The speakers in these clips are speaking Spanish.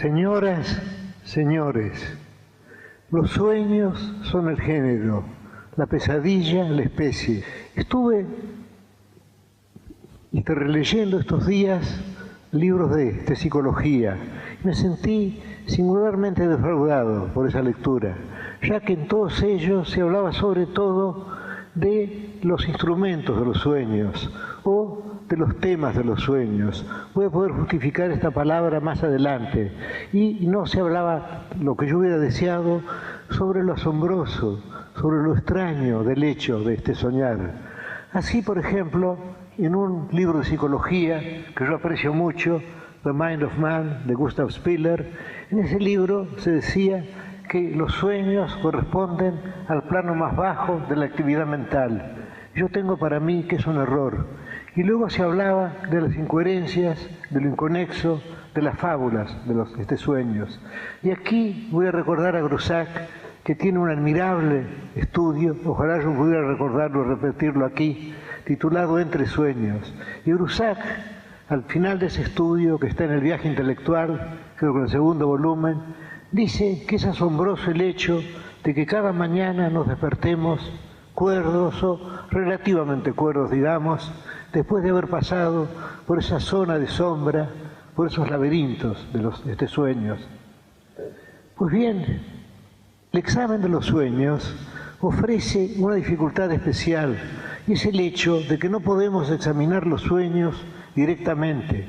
Señoras, señores, los sueños son el género, la pesadilla la especie. Estuve releyendo estos días libros de psicología y me sentí singularmente defraudado por esa lectura, ya que en todos ellos se hablaba sobre todo de los instrumentos de los sueños o de los temas de los sueños. Voy a poder justificar esta palabra más adelante. Y no se hablaba, lo que yo hubiera deseado, sobre lo asombroso, sobre lo extraño del hecho de este soñar. Así, por ejemplo, en un libro de psicología que yo aprecio mucho, The Mind of Man, de Gustav Spiller, en ese libro se decía que los sueños corresponden al plano más bajo de la actividad mental. Yo tengo para mí que es un error. Y luego se hablaba de las incoherencias, de lo inconexo, de las fábulas de los sueños. Y aquí voy a recordar a Groussac, que tiene un admirable estudio, ojalá yo pudiera recordarlo y repetirlo aquí, titulado Entre sueños. Y Groussac, al final de ese estudio, que está en El viaje intelectual, creo que en el segundo volumen, dice que es asombroso el hecho de que cada mañana nos despertemos cuerdos o relativamente cuerdos, digamos, después de haber pasado por esa zona de sombra, por esos laberintos de los sueños. Pues bien, el examen de los sueños ofrece una dificultad especial, y es el hecho de que no podemos examinar los sueños directamente.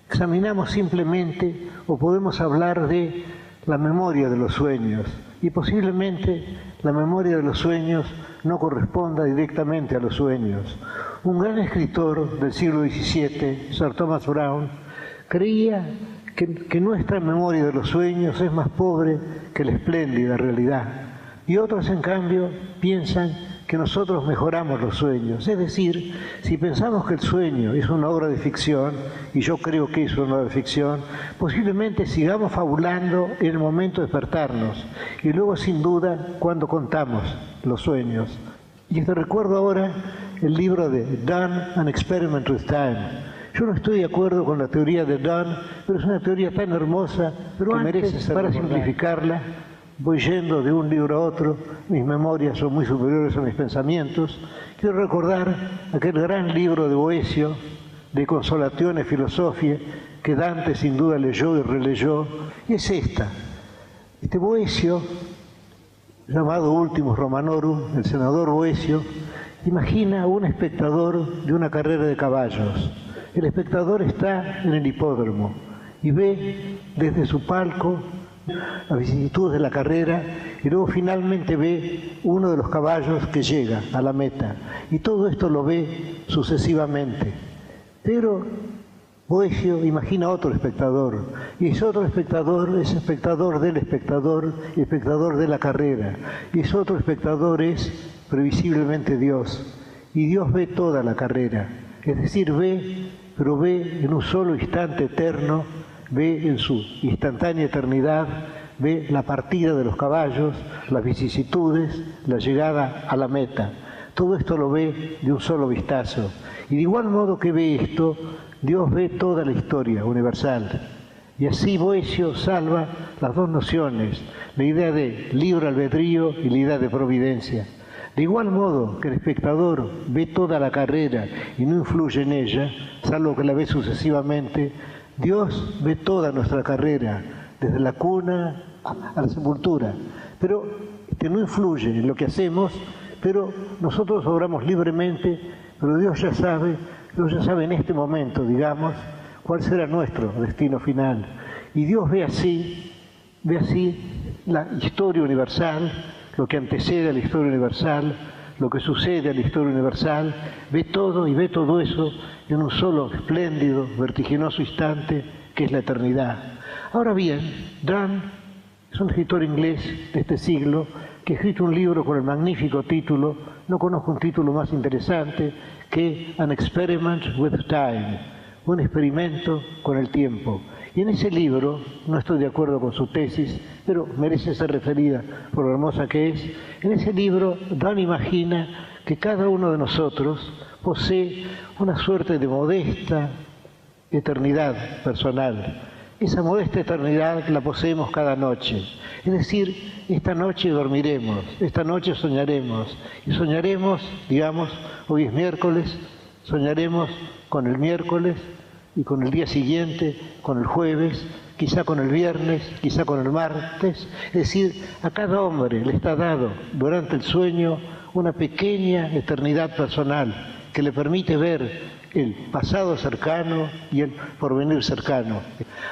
Examinamos simplemente, o podemos hablar de la memoria de los sueños, y posiblemente la memoria de los sueños no corresponda directamente a los sueños. Un gran escritor del siglo XVII, Sir Thomas Browne, creía que nuestra memoria de los sueños es más pobre que la espléndida realidad. Y otros, en cambio, piensan que nosotros mejoramos los sueños. Es decir, si pensamos que el sueño es una obra de ficción, y yo creo que es una obra de ficción, posiblemente sigamos fabulando en el momento de despertarnos, y luego, sin duda, cuando contamos los sueños. Y te recuerdo ahora el libro de Dunn, An Experiment with Time. Yo no estoy de acuerdo con la teoría de Dunn, pero es una teoría tan hermosa que merece ser recordada. Para simplificarla, voy yendo de un libro a otro, mis memorias son muy superiores a mis pensamientos. Quiero recordar aquel gran libro de Boecio, de Consolatione Philosophiae, que Dante sin duda leyó y releyó, y es esta. Este Boecio, llamado Ultimus Romanorum, el senador Boecio, imagina a un espectador de una carrera de caballos. El espectador está en el hipódromo y ve desde su palco las vicisitudes de la carrera, y luego finalmente ve uno de los caballos que llega a la meta, y todo esto lo ve sucesivamente. Pero Boecio imagina otro espectador, y ese otro espectador es espectador del espectador y espectador de la carrera, y ese otro espectador es previsiblemente Dios, y Dios ve toda la carrera, es decir, pero ve en un solo instante eterno, ve en su instantánea eternidad, ve la partida de los caballos, las vicisitudes, la llegada a la meta. Todo esto lo ve de un solo vistazo. Y de igual modo que ve esto, Dios ve toda la historia universal. Y así Boecio salva las dos nociones, la idea de libre albedrío y la idea de providencia. De igual modo que el espectador ve toda la carrera y no influye en ella, salvo que la ve sucesivamente, Dios ve toda nuestra carrera, desde la cuna a la sepultura, pero no influye en lo que hacemos, pero nosotros obramos libremente, pero Dios ya sabe en este momento, digamos, cuál será nuestro destino final. Y Dios ve así la historia universal, lo que antecede a la historia universal, lo que sucede a la historia universal, ve todo y ve todo eso en un solo espléndido, vertiginoso instante que es la eternidad. Ahora bien, Dunn es un escritor inglés de este siglo que ha escrito un libro con el magnífico título, no conozco un título más interesante, que An Experiment with Time, un experimento con el tiempo. Y en ese libro, no estoy de acuerdo con su tesis, pero merece ser referida por lo hermosa que es, en ese libro Dunn imagina que cada uno de nosotros posee una suerte de modesta eternidad personal, esa modesta eternidad la poseemos cada noche. Es decir, esta noche dormiremos, esta noche soñaremos. Y soñaremos, digamos, hoy es miércoles, soñaremos con el miércoles y con el día siguiente, con el jueves, quizá con el viernes, quizá con el martes. Es decir, a cada hombre le está dado durante el sueño una pequeña eternidad personal que le permite ver el pasado cercano y el porvenir cercano.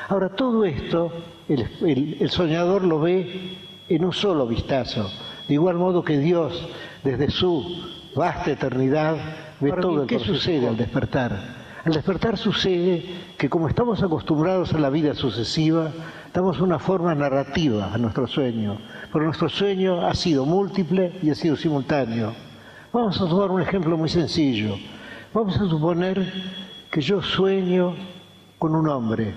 Ahora, todo esto el soñador lo ve en un solo vistazo, de igual modo que Dios, desde su vasta eternidad, ve todo lo que sucede al despertar. Al despertar sucede que, como estamos acostumbrados a la vida sucesiva, damos una forma narrativa a nuestro sueño, pero nuestro sueño ha sido múltiple y ha sido simultáneo. Vamos a tomar un ejemplo muy sencillo. Vamos a suponer que yo sueño con un hombre,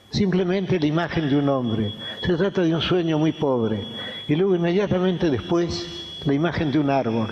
simplemente la imagen de un hombre. Se trata de un sueño muy pobre. Y luego inmediatamente después la imagen de un árbol.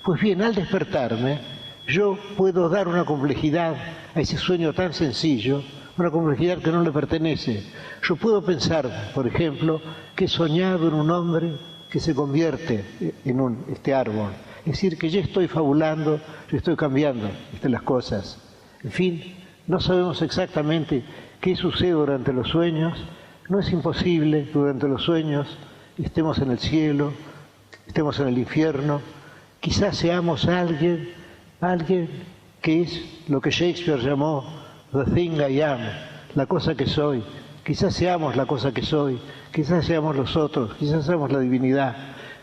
Pues bien, al despertarme, yo puedo dar una complejidad a ese sueño tan sencillo, una complejidad que no le pertenece. Yo puedo pensar, por ejemplo, que he soñado en un hombre que se convierte en este árbol. Es decir, que ya estoy fabulando, yo estoy cambiando las cosas. En fin, no sabemos exactamente qué sucede durante los sueños. No es imposible que durante los sueños estemos en el cielo, estemos en el infierno. Quizás seamos alguien que es lo que Shakespeare llamó the thing I am, la cosa que soy. Quizás seamos la cosa que soy, quizás seamos los otros, quizás seamos la divinidad.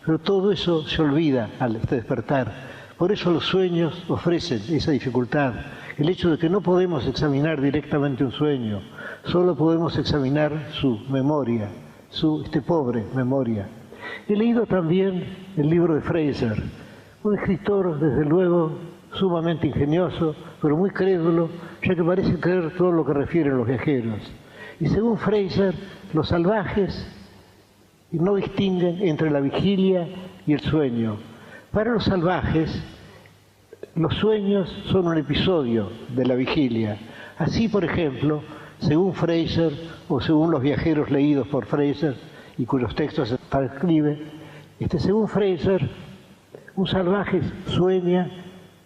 Pero todo eso se olvida al despertar. Por eso los sueños ofrecen esa dificultad. El hecho de que no podemos examinar directamente un sueño, solo podemos examinar su memoria, su pobre memoria. He leído también el libro de Fraser, un escritor, desde luego, sumamente ingenioso, pero muy crédulo, ya que parece creer todo lo que refieren los viajeros. Y según Fraser, los salvajes no distinguen entre la vigilia y el sueño. Para los salvajes, los sueños son un episodio de la vigilia. Así, por ejemplo, según Fraser, o según los viajeros leídos por Fraser, y cuyos textos se transcribe, según Fraser, un salvaje sueña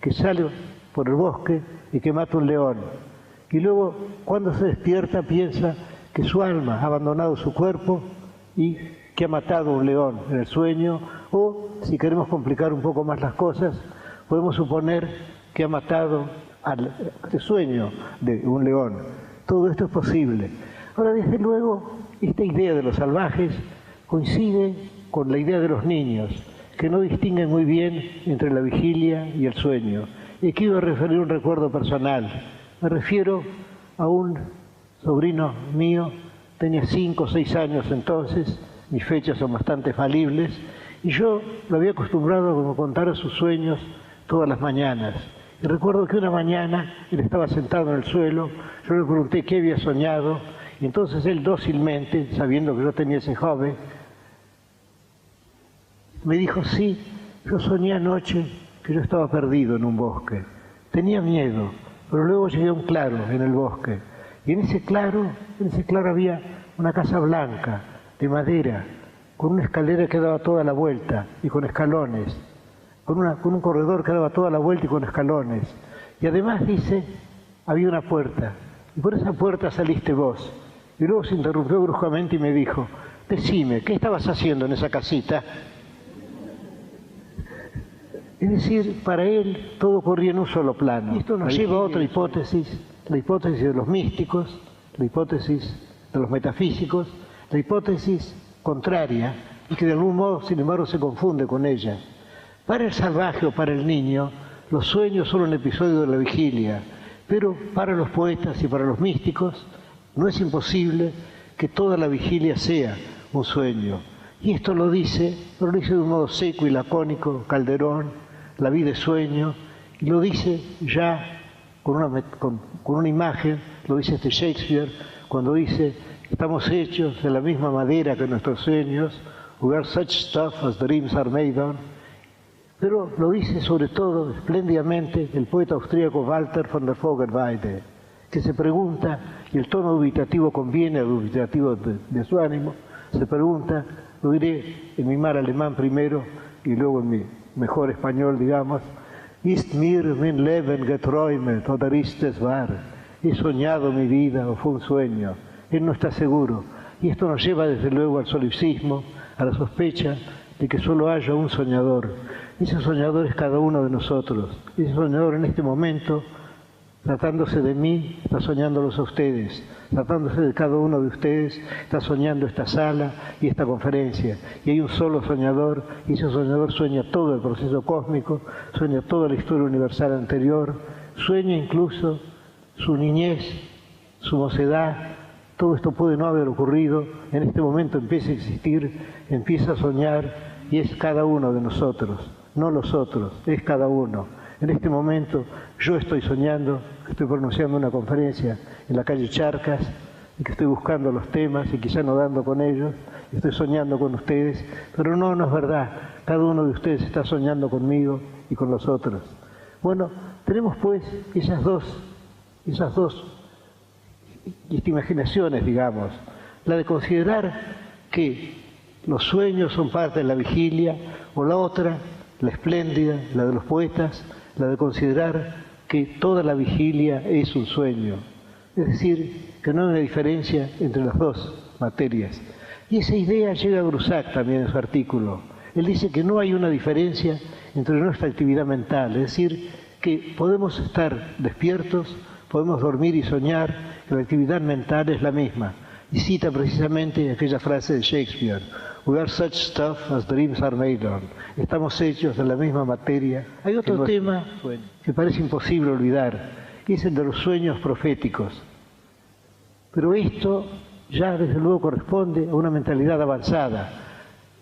que sale por el bosque y que mata un león. Y luego, cuando se despierta, piensa que su alma ha abandonado su cuerpo y que ha matado un león en el sueño, o, si queremos complicar un poco más las cosas, podemos suponer que ha matado al sueño de un león. Todo esto es posible. Ahora, desde luego, esta idea de los salvajes coincide con la idea de los niños, que no distinguen muy bien entre la vigilia y el sueño. Y aquí voy a referir un recuerdo personal. Me refiero a un sobrino mío, tenía 5 o 6 años entonces, mis fechas son bastante falibles, y yo lo había acostumbrado a contar sus sueños todas las mañanas. Y recuerdo que una mañana él estaba sentado en el suelo, yo le pregunté qué había soñado, y entonces él dócilmente, sabiendo que yo tenía ese joven, me dijo: sí, yo soñé anoche que yo estaba perdido en un bosque. Tenía miedo, pero luego llegué a un claro en el bosque. Y en ese claro había una casa blanca, de madera, con una escalera que daba toda la vuelta y con escalones, con un corredor que daba toda la vuelta y con escalones. Y además, dice, había una puerta, y por esa puerta saliste vos. Y luego se interrumpió bruscamente y me dijo: decime, ¿qué estabas haciendo en esa casita? Es decir, para él todo corría en un solo plano. Y esto nos lleva a otra hipótesis, la hipótesis de los místicos, la hipótesis de los metafísicos, la hipótesis contraria, y que de algún modo, sin embargo, se confunde con ella. Para el salvaje o para el niño, los sueños son un episodio de la vigilia, pero para los poetas y para los místicos no es imposible que toda la vigilia sea un sueño. Y esto lo dice de un modo seco y lacónico Calderón, La vida es sueño, y lo dice ya con una imagen, lo dice Shakespeare, cuando dice: estamos hechos de la misma madera que nuestros sueños, we are such stuff as dreams are made on. Pero lo dice sobre todo espléndidamente el poeta austríaco Walter von der Vogelweide, que se pregunta, y el tono dubitativo conviene al dubitativo de su ánimo, se pregunta, lo diré en mi mal alemán primero y luego en mi mejor español, digamos, ¿Ist mir mein Leben geträumet oder ist es wahr? ¿He soñado mi vida o fue un sueño? Él no está seguro. Y esto nos lleva desde luego al solipsismo, a la sospecha de que solo haya un soñador. Ese soñador es cada uno de nosotros. Ese soñador en este momento, tratándose de mí, está soñándolos a ustedes. Tratándose de cada uno de ustedes, está soñando esta sala y esta conferencia. Y hay un solo soñador, y ese soñador sueña todo el proceso cósmico, sueña toda la historia universal anterior, sueña incluso su niñez, su mocedad. Todo esto puede no haber ocurrido, en este momento empieza a existir, empieza a soñar, y es cada uno de nosotros, no los otros, es cada uno. En este momento yo estoy soñando, estoy pronunciando una conferencia en la calle Charcas, y que estoy buscando los temas y quizá no dando con ellos, estoy soñando con ustedes, pero no es verdad, cada uno de ustedes está soñando conmigo y con los otros. Bueno, tenemos pues esas dos imaginaciones, digamos, la de considerar que los sueños son parte de la vigilia, o la otra, la espléndida, la de los poetas, la de considerar que toda la vigilia es un sueño. Es decir, que no hay una diferencia entre las dos materias. Y esa idea llega a Grusac también en su artículo. Él dice que no hay una diferencia entre nuestra actividad mental, es decir, que podemos estar despiertos, podemos dormir y soñar, que la actividad mental es la misma. Y cita precisamente aquella frase de Shakespeare, "We are such stuff as dreams are made on". Estamos hechos de la misma materia. Hay otro tema que parece imposible olvidar, y es el de los sueños proféticos. Pero esto ya desde luego corresponde a una mentalidad avanzada.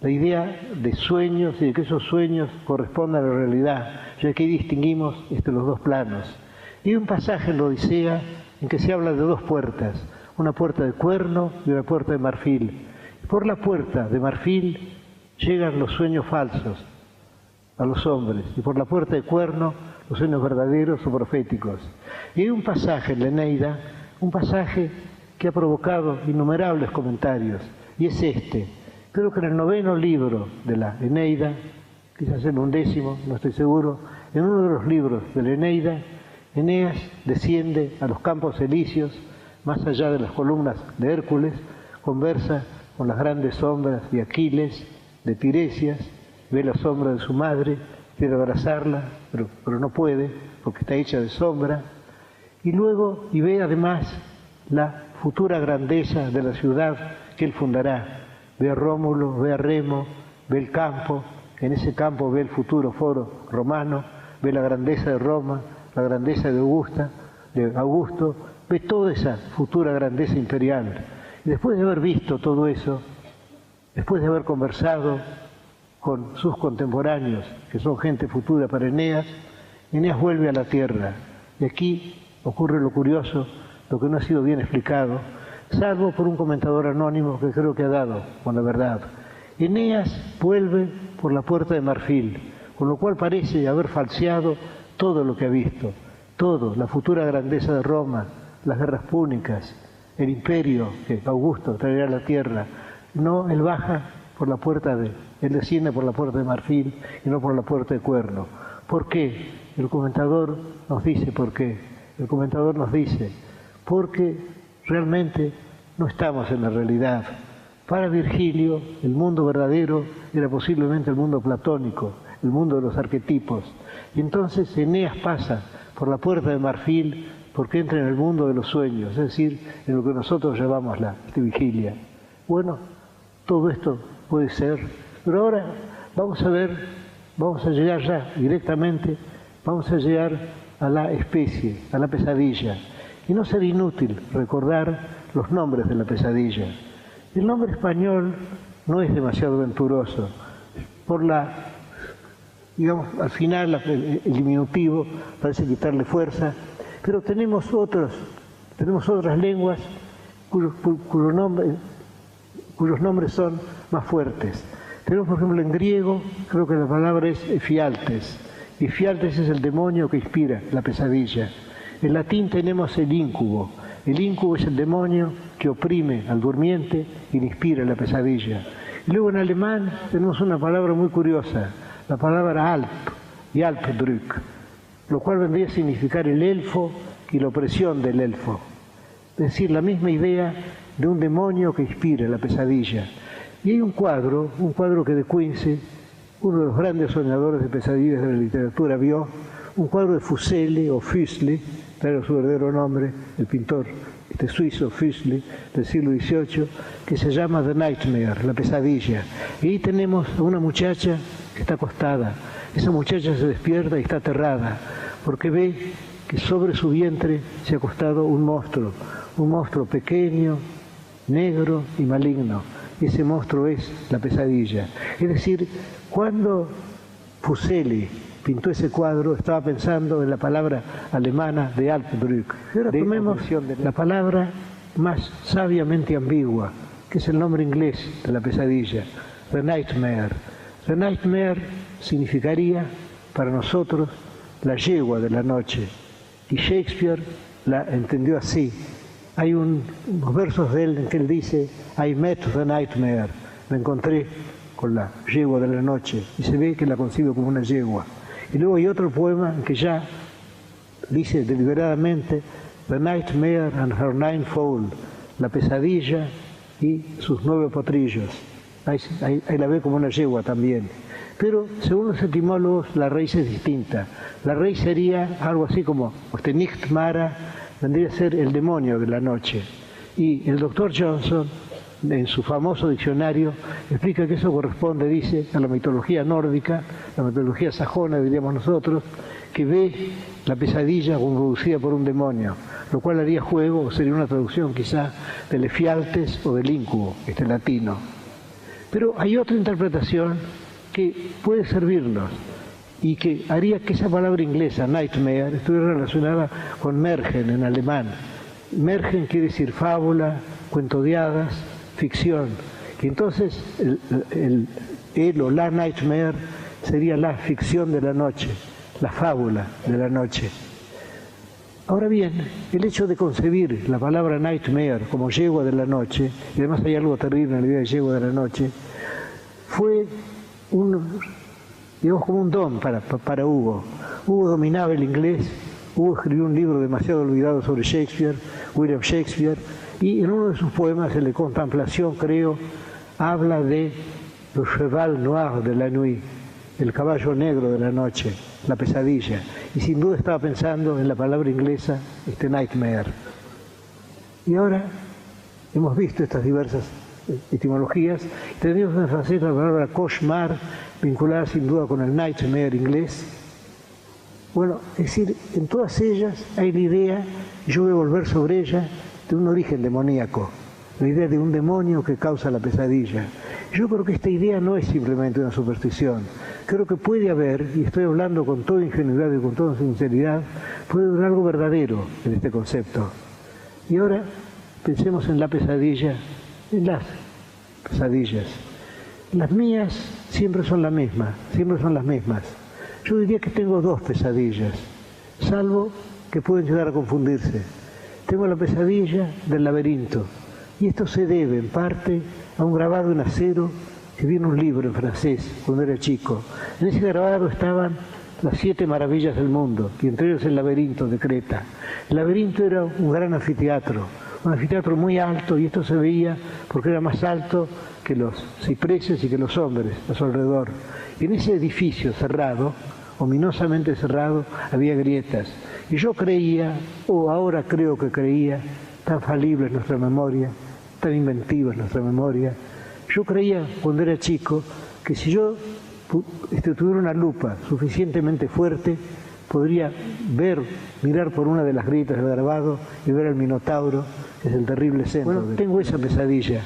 La idea de sueños y de que esos sueños correspondan a la realidad, ya que ahí distinguimos los dos planos. Y hay un pasaje en la Odisea en que se habla de dos puertas, una puerta de cuerno y una puerta de marfil. Por la puerta de marfil llegan los sueños falsos a los hombres, y por la puerta de cuerno los sueños verdaderos o proféticos. Y hay un pasaje en la Eneida, un pasaje que ha provocado innumerables comentarios, y es este. Creo que en el 9º libro de la Eneida, quizás en el 11º, no estoy seguro, en uno de los libros de la Eneida, Eneas desciende a los campos elíseos, más allá de las columnas de Hércules, conversa con las grandes sombras de Aquiles, de Tiresias, ve la sombra de su madre, quiere abrazarla, pero no puede, porque está hecha de sombra, y ve además la futura grandeza de la ciudad que él fundará. Ve a Rómulo, ve a Remo, ve el campo, en ese campo ve el futuro foro romano, ve la grandeza de Roma, la grandeza de Augusto, ve toda esa futura grandeza imperial. Y después de haber visto todo eso, después de haber conversado con sus contemporáneos, que son gente futura para Eneas, Eneas vuelve a la tierra. Y aquí ocurre lo curioso, lo que no ha sido bien explicado, salvo por un comentador anónimo que creo que ha dado con la verdad. Eneas vuelve por la puerta de marfil, con lo cual parece haber falseado todo lo que ha visto, todo, la futura grandeza de Roma, las guerras púnicas, el imperio que Augusto traerá a la tierra. No, él desciende por la puerta de marfil y no por la puerta de cuerno. ¿Por qué? El comentador nos dice por qué. El comentador nos dice, porque realmente no estamos en la realidad. Para Virgilio, el mundo verdadero era posiblemente el mundo platónico, el mundo de los arquetipos. Y entonces Eneas pasa por la puerta de marfil porque entra en el mundo de los sueños, es decir, en lo que nosotros llamamos la vigilia. Bueno, todo esto puede ser, pero ahora vamos a llegar ya directamente, vamos a llegar a la especie, a la pesadilla. Y no será inútil recordar los nombres de la pesadilla. El nombre español no es demasiado venturoso. Al final el diminutivo parece quitarle fuerza, pero tenemos otras lenguas cuyos nombres son más fuertes. Tenemos, por ejemplo, en griego, creo que la palabra es efialtes. Efialtes es el demonio que inspira la pesadilla. En latín tenemos el íncubo. El íncubo es el demonio que oprime al durmiente y le inspira la pesadilla. Y luego en alemán tenemos una palabra muy curiosa, la palabra Alp y Alpdrück, lo cual vendría a significar el elfo y la opresión del elfo. Es decir, la misma idea de un demonio que inspira la pesadilla. Y hay un cuadro que de Quincy, uno de los grandes soñadores de pesadillas de la literatura, vio, un cuadro de Fuseli o Füssli, era su verdadero nombre, el pintor suizo Füssli del siglo XVIII, que se llama The Nightmare, la pesadilla. Y ahí tenemos a una muchacha que está acostada. Esa muchacha se despierta y está aterrada, porque ve que sobre su vientre se ha acostado un monstruo pequeño, negro y maligno. Y ese monstruo es la pesadilla. Es decir, cuando Fuseli pintó ese cuadro, estaba pensando en la palabra alemana de Alpdrück. Y ahora tomemos la palabra más sabiamente ambigua, que es el nombre inglés de la pesadilla, The Nightmare. The Nightmare significaría para nosotros la yegua de la noche. Y Shakespeare la entendió así. Hay unos versos de él en que él dice, I met the nightmare, me encontré con la yegua de la noche, y se ve que la concibe como una yegua. Y luego hay otro poema en que ya dice deliberadamente, The Nightmare and her ninefold, la pesadilla y sus 9 potrillos. Ahí la ve como una yegua también. Pero según los etimólogos la raíz es distinta. La raíz sería algo así como Nichtmara, vendría a ser el demonio de la noche. Y el doctor Johnson, en su famoso diccionario, explica que eso corresponde, dice, a la mitología nórdica, la mitología sajona, diríamos nosotros, que ve la pesadilla como producida por un demonio, lo cual haría juego, o sería una traducción quizá del Efialtes o del íncubo, latino. Pero hay otra interpretación que puede servirnos y que haría que esa palabra inglesa, nightmare, estuviera relacionada con Märchen en alemán. Märchen quiere decir fábula, cuento de hadas, ficción. Y entonces el o la nightmare sería la ficción de la noche, la fábula de la noche. Ahora bien, el hecho de concebir la palabra nightmare como yegua de la noche, y además hay algo terrible en la idea de yegua de la noche, fue digamos como un don para Hugo. Hugo dominaba el inglés, Hugo escribió un libro demasiado olvidado sobre Shakespeare, William Shakespeare, y en uno de sus poemas, el de Contemplación, creo, habla de le cheval noir de la nuit, el caballo negro de la noche, la pesadilla. Y sin duda estaba pensando en la palabra inglesa, nightmare. Y ahora hemos visto estas diversas etimologías. Tenemos en francés la palabra cauchemar, vinculada sin duda con el nightmare inglés. Bueno, es decir, en todas ellas hay la idea, y yo voy a volver sobre ella, de un origen demoníaco, la idea de un demonio que causa la pesadilla. Yo creo que esta idea no es simplemente una superstición. Creo que puede haber, y estoy hablando con toda ingenuidad y con toda sinceridad, puede haber algo verdadero en este concepto. Y ahora pensemos en la pesadilla, en las pesadillas. Las mías siempre son las mismas. Yo diría que tengo 2 pesadillas, salvo que pueden llegar a confundirse. Tengo la pesadilla del laberinto, y esto se debe en parte a un grabado en acero que vi en un libro en francés cuando era chico. En ese grabado estaban las 7 maravillas del mundo, y entre ellos el laberinto de Creta. El laberinto era un gran anfiteatro, un anfiteatro muy alto, y esto se veía porque era más alto que los cipreses y que los hombres a su alrededor. Y en ese edificio cerrado, ominosamente cerrado, había grietas. Y yo creía, o ahora creo que creía, tan falible es nuestra memoria, tan inventiva es nuestra memoria, yo creía cuando era chico que si yo tuviera una lupa suficientemente fuerte, podría mirar por una de las grietas del grabado y ver al Minotauro, que es el terrible centro. Bueno, tengo esa pesadilla.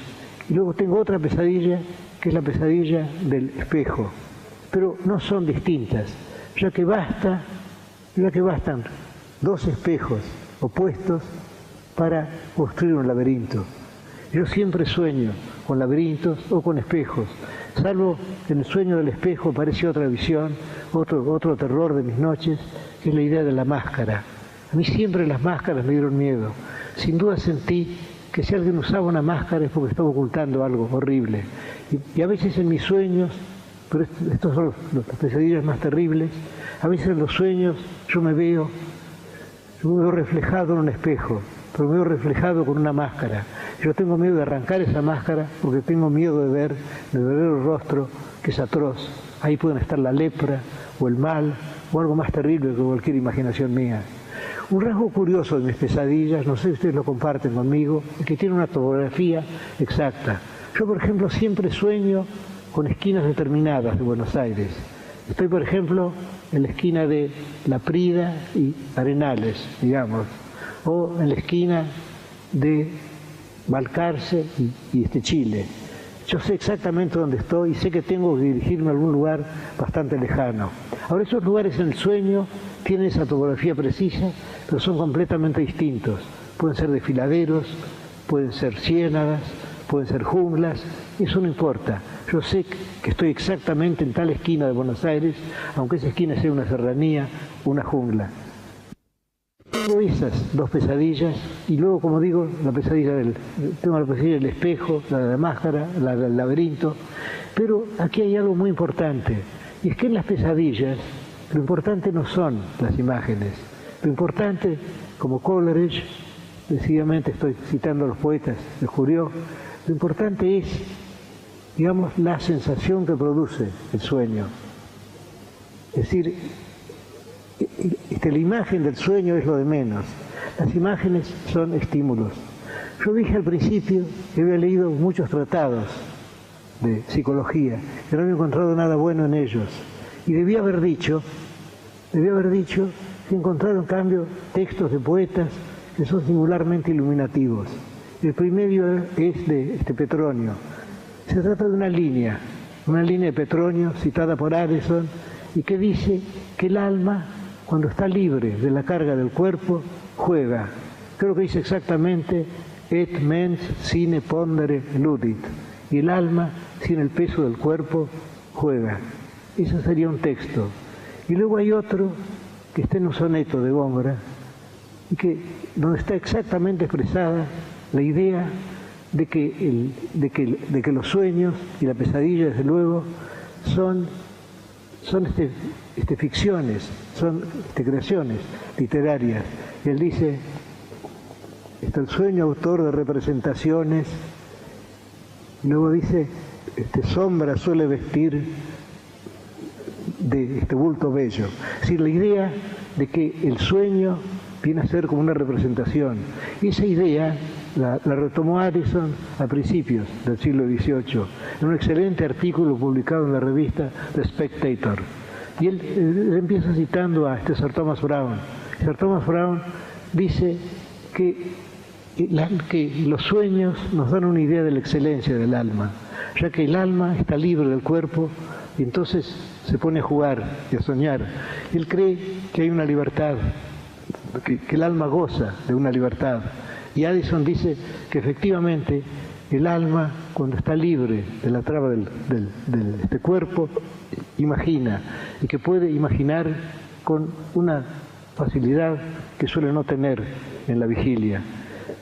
Y luego tengo otra pesadilla, que es la pesadilla del espejo. Pero no son distintas, ya que bastan 2 espejos opuestos para construir un laberinto. Yo siempre sueño con laberintos o con espejos, salvo que en el sueño del espejo aparece otra visión, otro terror de mis noches, que es la idea de la máscara. A mí siempre las máscaras me dieron miedo. Sin duda sentí que si alguien usaba una máscara es porque estaba ocultando algo horrible. Y a veces en mis sueños, pero estos son las pesadillas más terribles, a veces en los sueños yo me veo reflejado en un espejo, pero me veo reflejado con una máscara. Yo tengo miedo de arrancar esa máscara porque tengo miedo de ver el verdadero rostro, que es atroz. Ahí pueden estar la lepra o el mal o algo más terrible que cualquier imaginación mía. Un rasgo curioso de mis pesadillas, no sé si ustedes lo comparten conmigo, es que tiene una topografía exacta. Yo, por ejemplo, siempre sueño con esquinas determinadas de Buenos Aires. Estoy, por ejemplo, en la esquina de La Prida y Arenales, digamos, o en la esquina de Balcarce y Chile. Yo sé exactamente dónde estoy y sé que tengo que dirigirme a algún lugar bastante lejano. Ahora, esos lugares en el sueño tienen esa topografía precisa, pero son completamente distintos. Pueden ser desfiladeros, pueden ser ciénagas, pueden ser junglas, eso no importa. Yo sé que estoy exactamente en tal esquina de Buenos Aires, aunque esa esquina sea una serranía, una jungla. Tengo esas dos pesadillas y luego, como digo, tengo la pesadilla del espejo, la de la máscara, la del laberinto, pero aquí hay algo muy importante, y es que en las pesadillas lo importante no son las imágenes, lo importante, como Coleridge, decididamente estoy citando a los poetas, descubrió, lo importante es, digamos, la sensación que produce el sueño. Es decir, la imagen del sueño es lo de menos. Las imágenes son estímulos. Yo dije al principio que había leído muchos tratados de psicología, que no había encontrado nada bueno en ellos. Y debía haber dicho que he encontrado en cambio textos de poetas que son singularmente iluminativos. El primero es de Petronio. Se trata de una línea de Petronio citada por Addison y que dice que el alma, cuando está libre de la carga del cuerpo, juega. Creo que dice exactamente et mens sine pondere ludit. Y el alma, sin el peso del cuerpo, juega. Ese sería un texto. Y luego hay otro que está en un soneto de Góngora, y donde está exactamente expresada la idea de que los sueños y la pesadilla, desde luego, son ficciones, son creaciones literarias. Y él dice, el sueño autor de representaciones, luego dice, sombra suele vestir de bulto bello. Es decir, la idea de que el sueño viene a ser como una representación. Y esa idea la retomó Addison a principios del siglo XVIII, en un excelente artículo publicado en la revista The Spectator. Y él empieza citando a Sir Thomas Browne. Sir Thomas Browne dice que los sueños nos dan una idea de la excelencia del alma, ya que el alma está libre del cuerpo y entonces se pone a jugar y a soñar. Él cree que hay una libertad, que el alma goza de una libertad. Y Addison dice que efectivamente el alma, cuando está libre de la traba del cuerpo, imagina, y que puede imaginar con una facilidad que suele no tener en la vigilia.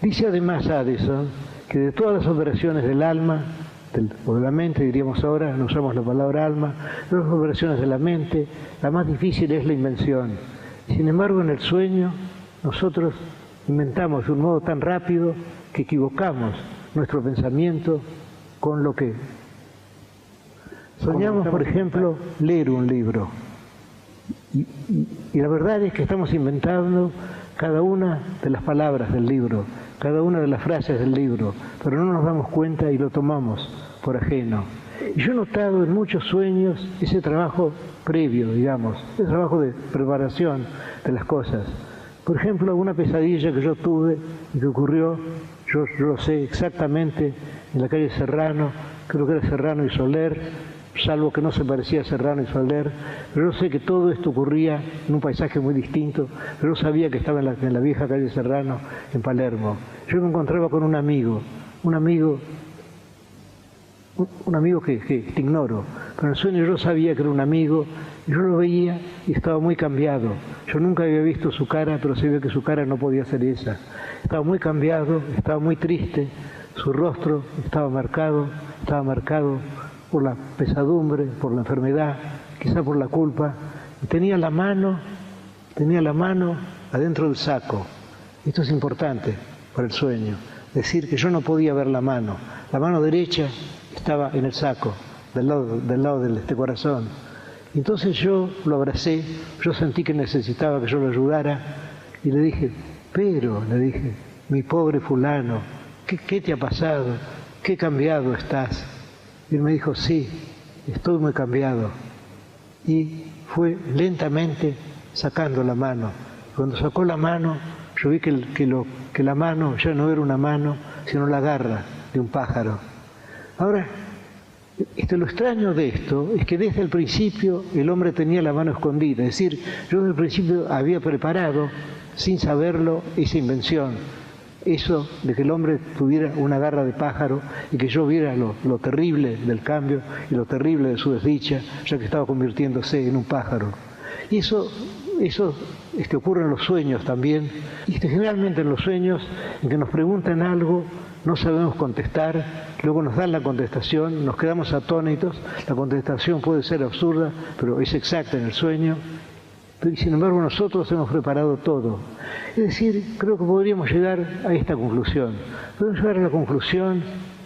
Dice además Addison que de todas las operaciones del alma, o de la mente, diríamos ahora, no usamos la palabra alma, de las operaciones de la mente, la más difícil es la invención. Sin embargo, en el sueño, nosotros inventamos de un modo tan rápido que equivocamos nuestro pensamiento con lo que soñamos. Por ejemplo, leer un libro. Y la verdad es que estamos inventando cada una de las palabras del libro, cada una de las frases del libro, pero no nos damos cuenta y lo tomamos por ajeno. Y yo he notado en muchos sueños ese trabajo previo, digamos, ese trabajo de preparación de las cosas. Por ejemplo, una pesadilla que yo tuve y que ocurrió, yo lo sé exactamente, en la calle Serrano, creo que era Serrano y Soler, salvo que no se parecía a Serrano y Soler, pero yo sé que todo esto ocurría en un paisaje muy distinto, pero yo sabía que estaba en la vieja calle Serrano, en Palermo. Yo me encontraba con un amigo un amigo que te ignoro, pero en el sueño yo sabía que era un amigo, y yo lo veía y estaba muy cambiado. Yo nunca había visto su cara, pero sabía que su cara no podía ser esa. Estaba muy cambiado, estaba muy triste, su rostro estaba marcado por la pesadumbre, por la enfermedad, quizá por la culpa, y tenía la mano adentro del saco. Esto es importante para el sueño, decir que yo no podía ver la mano derecha estaba en el saco, del lado de este corazón. Entonces yo lo abracé, yo sentí que necesitaba que yo lo ayudara, y le dije, mi pobre fulano, ¿qué te ha pasado? ¿Qué cambiado estás? Y él me dijo, sí, estoy muy cambiado. Y fue lentamente sacando la mano. Cuando sacó la mano, yo vi que la mano ya no era una mano, sino la garra de un pájaro. Ahora, lo extraño de esto es que desde el principio el hombre tenía la mano escondida. Es decir, yo desde el principio había preparado, sin saberlo, esa invención. Eso de que el hombre tuviera una garra de pájaro y que yo viera lo terrible del cambio y lo terrible de su desdicha, ya que estaba convirtiéndose en un pájaro. Y eso ocurre en los sueños también, y generalmente en los sueños en que nos preguntan algo, no sabemos contestar, luego nos dan la contestación, nos quedamos atónitos, la contestación puede ser absurda, pero es exacta en el sueño, y sin embargo nosotros hemos preparado todo. Es decir, creo que podríamos llegar a esta conclusión. Podemos llegar a la conclusión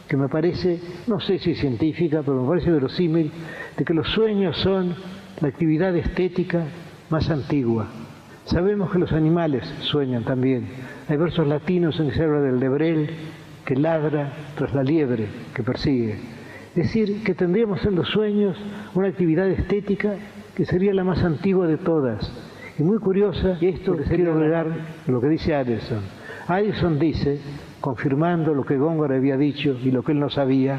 que me parece, no sé si científica, pero me parece verosímil, de que los sueños son la actividad estética más antigua. Sabemos que los animales sueñan también. Hay versos latinos en que se habla del lebrel que ladra tras la liebre que persigue. Es decir, que tendríamos en los sueños una actividad estética que sería la más antigua de todas. Y muy curiosa, y esto que quiero agregar lo que dice Addison. Addison dice, confirmando lo que Góngora había dicho y lo que él no sabía,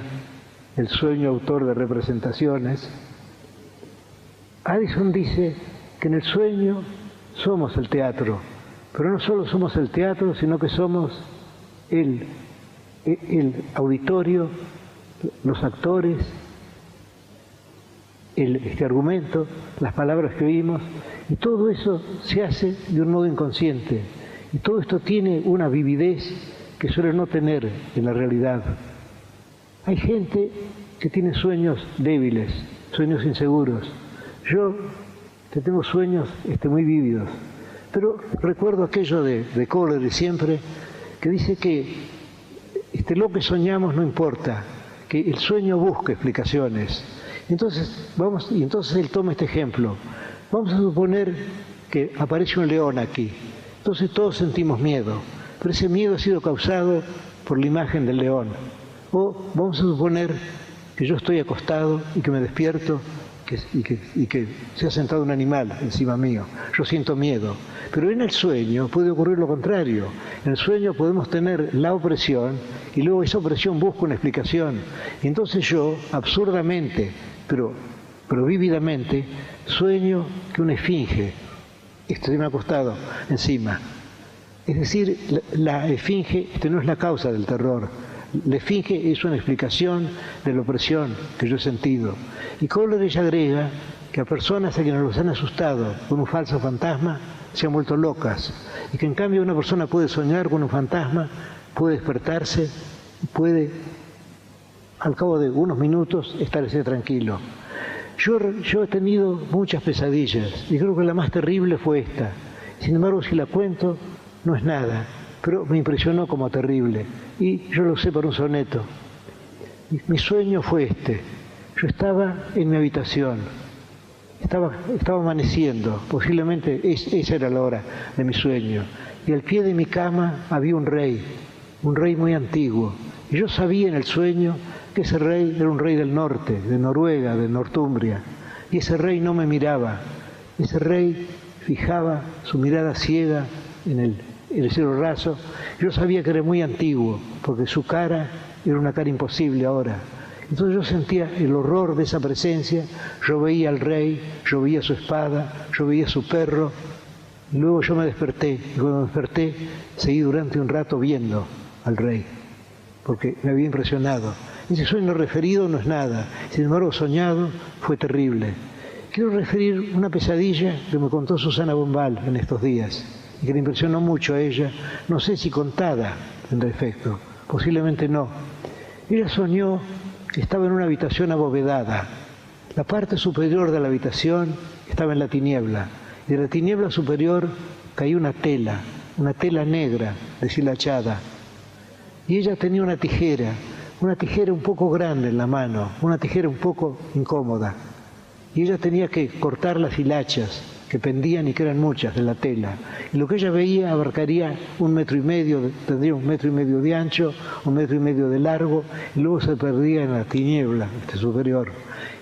el sueño autor de representaciones, Addison dice que en el sueño somos el teatro, pero no solo somos el teatro, sino que somos el auditorio, los actores, este argumento, las palabras que oímos, y todo eso se hace de un modo inconsciente. Y todo esto tiene una vividez que suele no tener en la realidad. Hay gente que tiene sueños débiles, sueños inseguros. Yo tengo sueños muy vívidos, pero recuerdo aquello de Coleridge siempre, que dice que lo que soñamos no importa, que el sueño busca explicaciones. Entonces él toma este ejemplo. Vamos a suponer que aparece un león aquí. Entonces todos sentimos miedo, pero ese miedo ha sido causado por la imagen del león. O vamos a suponer que yo estoy acostado y que me despierto y que se ha sentado un animal encima mío. Yo siento miedo. Pero en el sueño puede ocurrir lo contrario. En el sueño podemos tener la opresión y luego esa opresión busca una explicación. Y entonces yo, absurdamente, pero vívidamente, sueño que una esfinge me ha acostado encima. Es decir, la esfinge no es la causa del terror. La esfinge es una explicación de la opresión que yo he sentido. Y Coleridge agrega que a personas a quienes los han asustado con un falso fantasma se han vuelto locas, y que en cambio una persona puede soñar con un fantasma, puede despertarse, puede al cabo de unos minutos estarse tranquilo. Yo he tenido muchas pesadillas y creo que la más terrible fue esta. Sin embargo, si la cuento, no es nada, pero me impresionó como terrible y yo lo usé para un soneto. Mi sueño fue este. Yo estaba en mi habitación, estaba amaneciendo, posiblemente esa era la hora de mi sueño, y al pie de mi cama había un rey muy antiguo, y yo sabía en el sueño que ese rey era un rey del norte, de Noruega, de Northumbria, y ese rey no me miraba, ese rey fijaba su mirada ciega en el cielo raso. Yo sabía que era muy antiguo, porque su cara era una cara imposible ahora. Entonces yo sentía el horror de esa presencia, yo veía al rey, yo veía su espada, yo veía su perro, y luego yo me desperté, y cuando me desperté seguí durante un rato viendo al rey, porque me había impresionado. Ese sueño referido no es nada, sin embargo soñado fue terrible. Quiero referir una pesadilla que me contó Susana Bombal en estos días y que le impresionó mucho a ella, no sé si contada en efecto, posiblemente no. Ella soñó que estaba en una habitación abovedada. La parte superior de la habitación estaba en la tiniebla, y de la tiniebla superior caía una tela negra, deshilachada. Y ella tenía una tijera un poco grande en la mano, una tijera un poco incómoda. Y ella tenía que cortar las hilachas que pendían y que eran muchas de la tela. Y lo que ella veía abarcaría 1,5 metros, tendría 1,5 metros de ancho, 1,5 metros de largo, y luego se perdía en la tiniebla superior.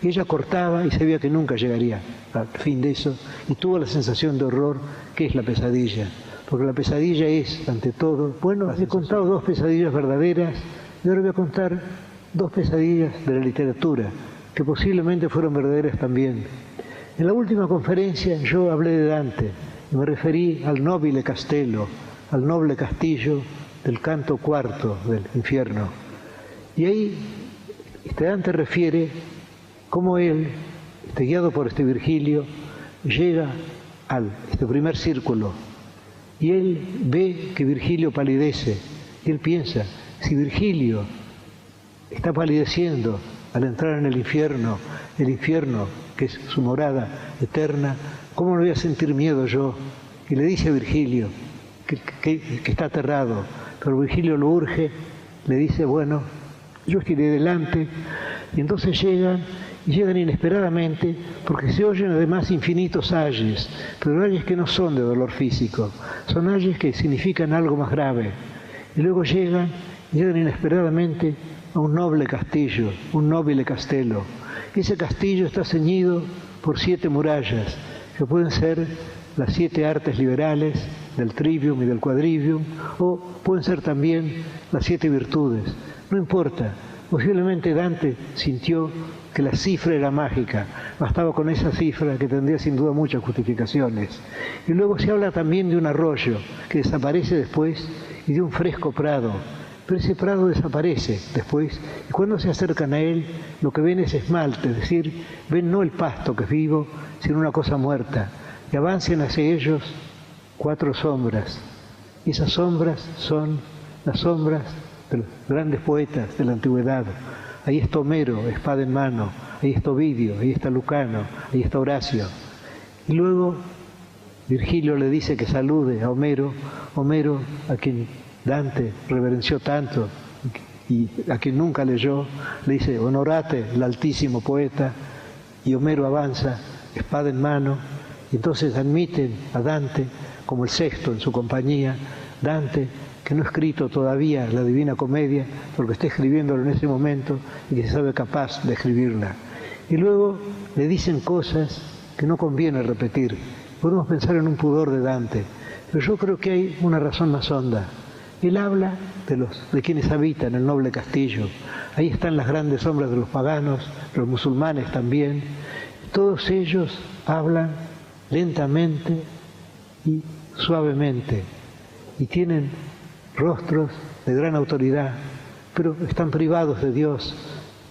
Y ella cortaba y sabía que nunca llegaría al fin de eso, y tuvo la sensación de horror que es la pesadilla. Porque la pesadilla es, ante todo, bueno, he contado 2 pesadillas verdaderas, y ahora voy a contar 2 pesadillas de la literatura, que posiblemente fueron verdaderas también. En la última conferencia yo hablé de Dante y me referí al nobile castello, al noble castillo del canto 4 del infierno. Y ahí Dante refiere cómo él, guiado por Virgilio, llega al primer círculo y él ve que Virgilio palidece y él piensa, si Virgilio está palideciendo al entrar en el infierno que es su morada eterna, ¿cómo no voy a sentir miedo yo? Y le dice a Virgilio que está aterrado, pero Virgilio lo urge, le dice, bueno, yo iré delante, y entonces llegan inesperadamente, porque se oyen además infinitos ayes, pero ayes que no son de dolor físico, son ayes que significan algo más grave. Y luego llegan inesperadamente a un noble castillo, un nobile castello. Ese castillo está ceñido por 7 murallas, que pueden ser las 7 artes liberales del trivium y del quadrivium, o pueden ser también las 7 virtudes. No importa, posiblemente Dante sintió que la cifra era mágica, bastaba con esa cifra que tendría sin duda muchas justificaciones. Y luego se habla también de un arroyo que desaparece después y de un fresco prado. Pero ese prado desaparece después, y cuando se acercan a él, lo que ven es esmalte, es decir, ven no el pasto que es vivo, sino una cosa muerta, y avancen hacia ellos 4 sombras. Y esas sombras son las sombras de los grandes poetas de la antigüedad. Ahí está Homero, espada en mano, ahí está Ovidio, ahí está Lucano, ahí está Horacio. Y luego Virgilio le dice que salude a Homero, a quien Dante reverenció tanto y a quien nunca leyó, le dice, honorate el altísimo poeta, y Homero avanza, espada en mano, y entonces admiten a Dante como el sexto en su compañía, Dante, que no ha escrito todavía la Divina Comedia, porque está escribiéndolo en ese momento y que se sabe capaz de escribirla. Y luego le dicen cosas que no conviene repetir. Podemos pensar en un pudor de Dante, pero yo creo que hay una razón más honda. Él habla de quienes habitan el noble castillo. Ahí están las grandes sombras de los paganos, los musulmanes también. Todos ellos hablan lentamente y suavemente y tienen rostros de gran autoridad, pero están privados de Dios.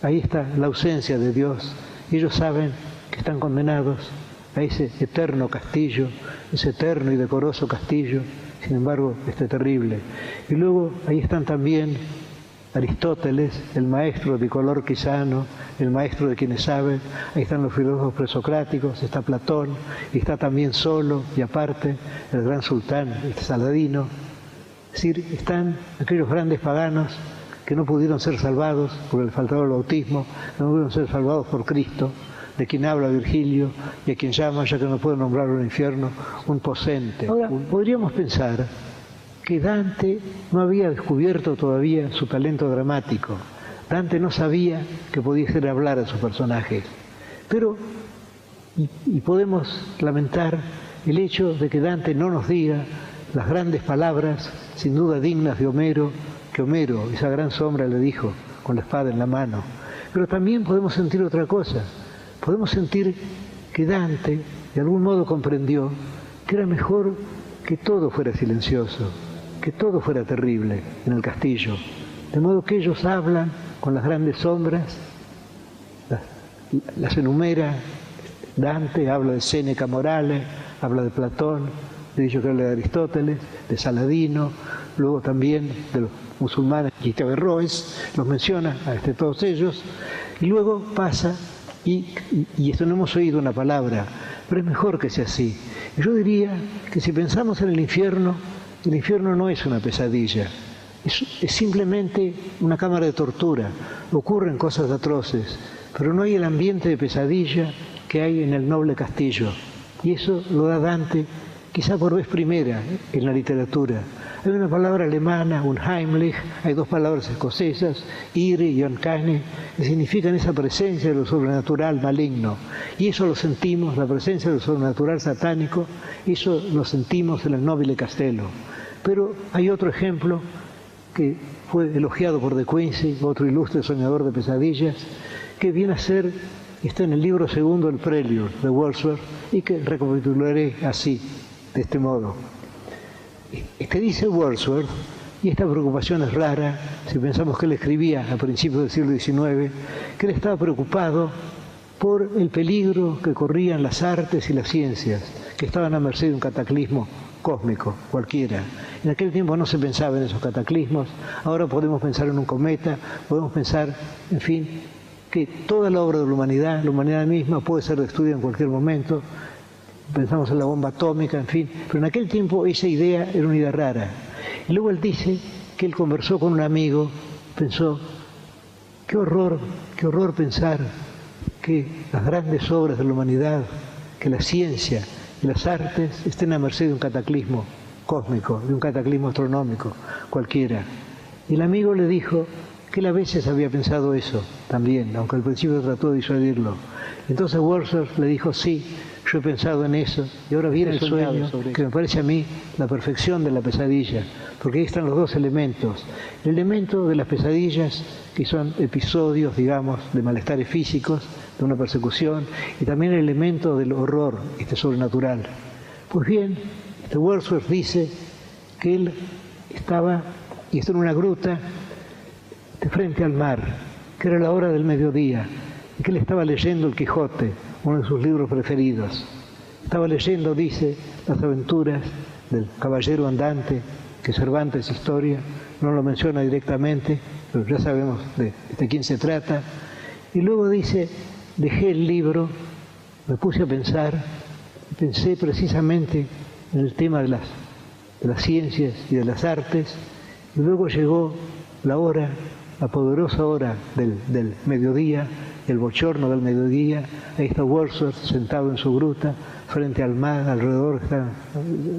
Ahí está la ausencia de Dios. Ellos saben que están condenados a ese eterno castillo, ese eterno y decoroso castillo, sin embargo, terrible. Y luego ahí están también Aristóteles, el maestro de color quisano, el maestro de quienes saben, ahí están los filósofos presocráticos, está Platón, y está también solo y aparte el gran sultán, Saladino. Es decir, están aquellos grandes paganos que no pudieron ser salvados por el faltador del bautismo, no pudieron ser salvados por Cristo, de quien habla Virgilio y a quien llama, ya que no puede nombrarlo en el infierno, un posente. Ahora, podríamos pensar que Dante no había descubierto todavía su talento dramático. Dante no sabía que podía hacer hablar a sus personajes. Pero, y podemos lamentar el hecho de que Dante no nos diga las grandes palabras, sin duda dignas de Homero, que Homero, esa gran sombra, le dijo con la espada en la mano. Pero también podemos sentir otra cosa. Podemos sentir que Dante, de algún modo, comprendió que era mejor que todo fuera silencioso, que todo fuera terrible en el castillo. De modo que ellos hablan con las grandes sombras, las enumera Dante, habla de Séneca Morales, habla de Platón, he dicho que habla de Aristóteles, de Saladino, luego también de los musulmanes, y Averroes, los menciona a todos ellos, y luego pasa, y esto no hemos oído una palabra, pero es mejor que sea así. Yo diría que si pensamos en el infierno no es una pesadilla, es simplemente una cámara de tortura, ocurren cosas atroces, pero no hay el ambiente de pesadilla que hay en el noble castillo, y eso lo da Dante quizá por vez primera en la literatura. Hay una palabra alemana, unheimlich, hay dos palabras escocesas, ire y uncanny, que significan esa presencia de lo sobrenatural maligno. Y eso lo sentimos, la presencia de lo sobrenatural satánico, eso lo sentimos en el Nobile Castello. Pero hay otro ejemplo que fue elogiado por De Quincey, otro ilustre soñador de pesadillas, que viene a ser, está en el libro segundo, el Prelude de Wordsworth, y que recapitularé así, de este modo. Que dice Wordsworth, y esta preocupación es rara, si pensamos que él escribía a principios del siglo XIX, que él estaba preocupado por el peligro que corrían las artes y las ciencias, que estaban a merced de un cataclismo cósmico, cualquiera. En aquel tiempo no se pensaba en esos cataclismos, ahora podemos pensar en un cometa, podemos pensar, en fin, que toda la obra de la humanidad misma puede ser destruida en cualquier momento, pensamos en la bomba atómica, en fin, pero en aquel tiempo esa idea era una idea rara. Y luego él dice que él conversó con un amigo, pensó, qué horror pensar que las grandes obras de la humanidad, que la ciencia y las artes estén a merced de un cataclismo cósmico, de un cataclismo astronómico, cualquiera. Y el amigo le dijo que él a veces había pensado eso también, aunque al principio trató de disuadirlo. Entonces Wordsworth le dijo, sí, yo he pensado en eso, y ahora viene el sueño, que me parece a mí la perfección de la pesadilla, porque ahí están los dos elementos. El elemento de las pesadillas, que son episodios, digamos, de malestares físicos, de una persecución, y también el elemento del horror, sobrenatural. Pues bien, Wordsworth dice que él estaba en una gruta de frente al mar, que era la hora del mediodía, y que él estaba leyendo El Quijote, uno de sus libros preferidos. Estaba leyendo, dice, las aventuras del caballero andante, que Cervantes historia, no lo menciona directamente, pero ya sabemos de quién se trata. Y luego dice, dejé el libro, me puse a pensar, pensé precisamente en el tema de las ciencias y de las artes, y luego llegó la poderosa hora del mediodía, el bochorno del mediodía. Ahí está Wordsworth sentado en su gruta, frente al mar, alrededor está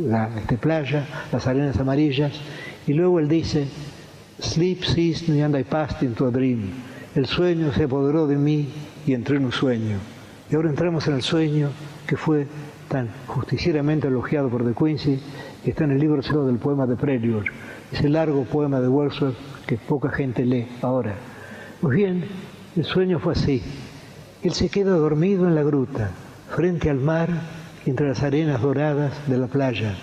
la playa, las arenas amarillas, y luego él dice, sleep seized me and I passed into a dream. El sueño se apoderó de mí y entré en un sueño. Y ahora entramos en el sueño que fue tan justicieramente elogiado por De Quincey, que está en el libro cero del poema de Prelude, ese largo poema de Wordsworth que poca gente lee ahora. Pues bien, el sueño fue así. Él se queda dormido en la gruta, frente al mar, entre las arenas doradas de la playa.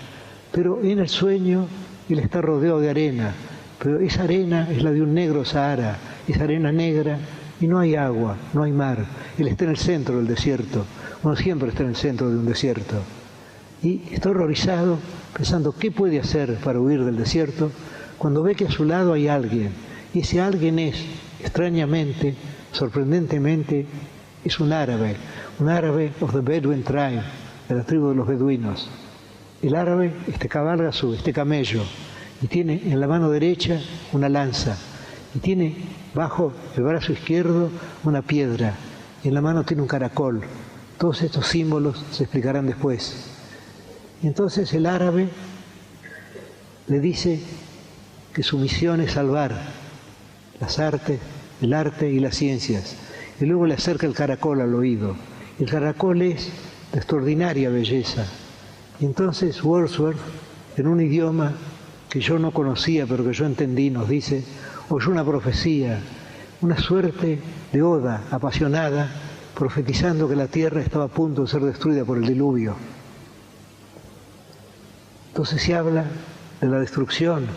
Pero en el sueño él está rodeado de arena, pero esa arena es la de un negro Sahara, esa arena negra, y no hay agua, no hay mar. Él está en el centro del desierto. Uno siempre está en el centro de un desierto. Y está horrorizado, pensando qué puede hacer para huir del desierto, cuando ve que a su lado hay alguien. Y ese alguien es, extrañamente, sorprendentemente, es un árabe of the Bedouin tribe, de la tribu de los beduinos. El árabe cabalga este camello y tiene en la mano derecha una lanza y tiene bajo el brazo izquierdo una piedra y en la mano tiene un caracol. Todos estos símbolos se explicarán después. Y entonces el árabe le dice que su misión es salvar las artes, el arte y las ciencias. Y luego le acerca el caracol al oído. El caracol es de extraordinaria belleza. Y entonces Wordsworth, en un idioma que yo no conocía, pero que yo entendí, nos dice, oyó una profecía, una suerte de oda apasionada, profetizando que la tierra estaba a punto de ser destruida por el diluvio. Entonces se habla de la destrucción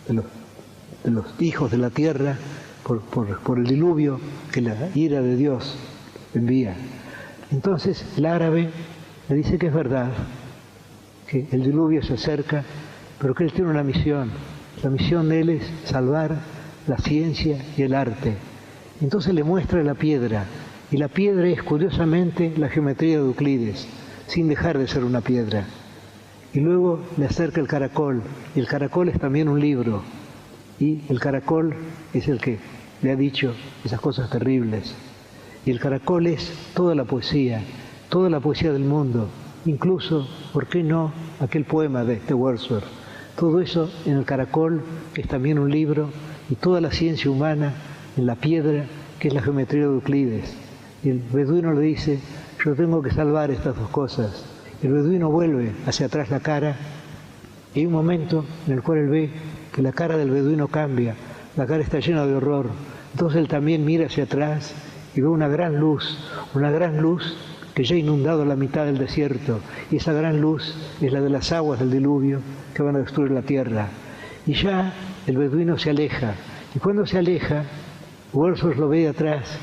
de los hijos de la tierra por el diluvio que la ira de Dios envía. Entonces el árabe le dice que es verdad, que el diluvio se acerca, pero que él tiene una misión. La misión de él es salvar la ciencia y el arte. Entonces le muestra la piedra, y la piedra es curiosamente la geometría de Euclides, sin dejar de ser una piedra. Y luego le acerca el caracol, y el caracol es también un libro, y el caracol es el que le ha dicho esas cosas terribles. Y el caracol es toda la poesía del mundo, incluso, ¿por qué no?, aquel poema de Wordsworth. Todo eso en el caracol, que es también un libro, y toda la ciencia humana en la piedra, que es la geometría de Euclides. Y el beduino le dice, yo tengo que salvar estas dos cosas. El beduino vuelve hacia atrás la cara, y hay un momento en el cual él ve que la cara del beduino cambia, la cara está llena de horror. Entonces él también mira hacia atrás y ve una gran luz que ya ha inundado la mitad del desierto, y esa gran luz es la de las aguas del diluvio que van a destruir la tierra. Y ya el beduino se aleja, y cuando se aleja, Wordsworth lo ve de atrás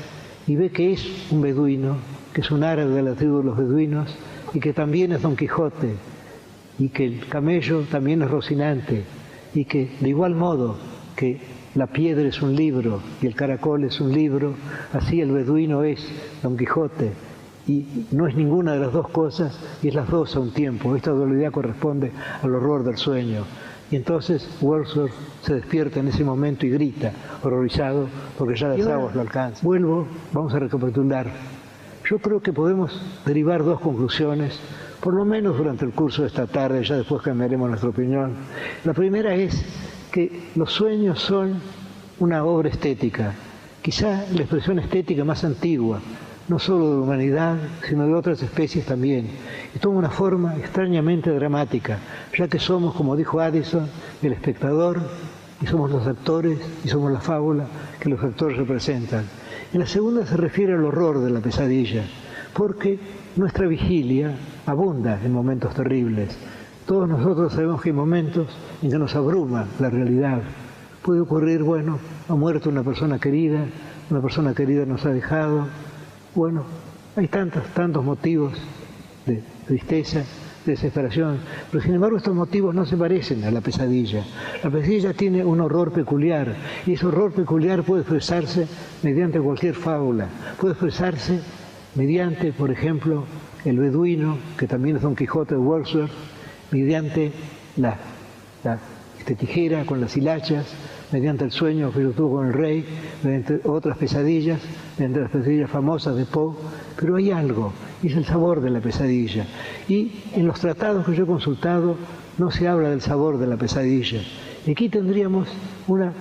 y ve que es un beduino, que es un árabe de la tribu de los beduinos, y que también es Don Quijote, y que el camello también es Rocinante, y que de igual modo que la piedra es un libro y el caracol es un libro, así el beduino es Don Quijote, y no es ninguna de las dos cosas, y es las dos a un tiempo. Esta dualidad corresponde al horror del sueño. Y entonces Wordsworth se despierta en ese momento y grita, horrorizado, porque ya las aguas lo alcanzan. Vamos a recapitular. Yo creo que podemos derivar dos conclusiones, por lo menos durante el curso de esta tarde, ya después cambiaremos nuestra opinión. La primera es que los sueños son una obra estética, quizá la expresión estética más antigua, no solo de la humanidad, sino de otras especies también, y toma una forma extrañamente dramática, ya que somos, como dijo Addison, el espectador, y somos los actores, y somos la fábula que los actores representan. Y la segunda se refiere al horror de la pesadilla, porque nuestra vigilia abunda en momentos terribles. Todos nosotros sabemos que hay momentos en que nos abruma la realidad. Puede ocurrir, ha muerto una persona querida nos ha dejado. Hay tantos motivos de tristeza, de desesperación, pero sin embargo estos motivos no se parecen a la pesadilla. La pesadilla tiene un horror peculiar, y ese horror peculiar puede expresarse mediante cualquier fábula, puede expresarse mediante, por ejemplo, el beduino, que también es Don Quijote de Wordsworth, mediante la tijera con las hilachas, mediante el sueño que yo tuve con el rey, mediante otras pesadillas, mediante las pesadillas famosas de Poe, pero hay algo, y es el sabor de la pesadilla. Y en los tratados que yo he consultado no se habla del sabor de la pesadilla. Y aquí tendríamos la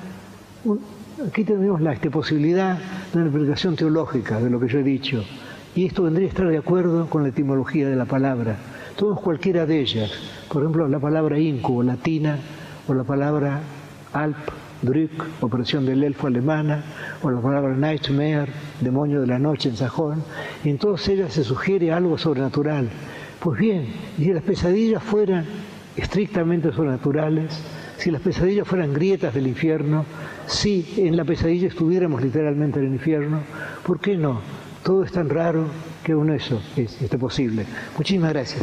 posibilidad de una explicación teológica de lo que yo he dicho, y esto vendría a estar de acuerdo con la etimología de la palabra. Tomemos cualquiera de ellas, por ejemplo la palabra incubo latina, o la palabra Alp, Drück, opresión del elfo alemana, o la palabra Nightmare, demonio de la noche en sajón, y en todas ellas se sugiere algo sobrenatural. Pues bien, si las pesadillas fueran estrictamente sobrenaturales, si las pesadillas fueran grietas del infierno, si en la pesadilla estuviéramos literalmente en el infierno, ¿por qué no? Todo es tan raro que aún eso es posible. Muchísimas gracias.